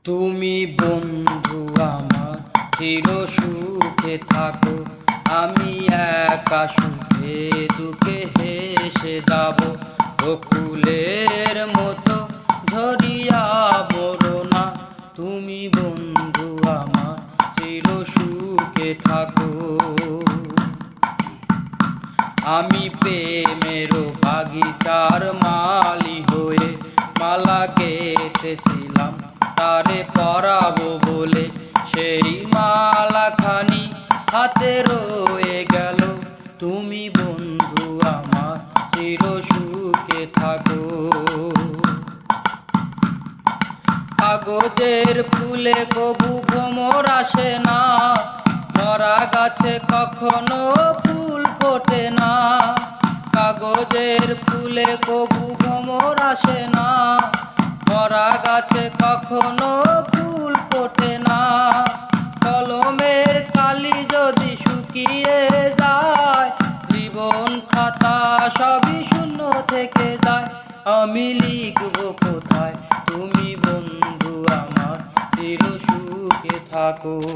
তুমি বন্ধু আমার চির সুখে থাকো, আমি একা সুখে দুঃখে হেসে যাব। বকুলের মতো ঝরিয়া মরো না, তুমি বন্ধু আমার চির সুখে থাকো। আমি প্রেমের বাগিচার মালি হয়ে মালা গেঁথেছিলাম তারে পরাবো বলে, সেই মালাখানি হাতে রয়ে গেল। তুমি বন্ধু আমার চির সুখে থাকো। কাগজের ফুলে কবু ভ্রমর আসে না, মরা গাছে কখনো ফুল ফোটে না। কাগজের ফুলে কবু ভ্রমর আসে না, মরা গাছে কখনো ফুল ফোটে না। কলমের কালি যদি শুকিয়ে যায়, জীবন খাতা সবই শূন্য থেকে যায়। আমি লিখবো কোথায়, তুমি বন্ধু আমার চির সুখে থাকো।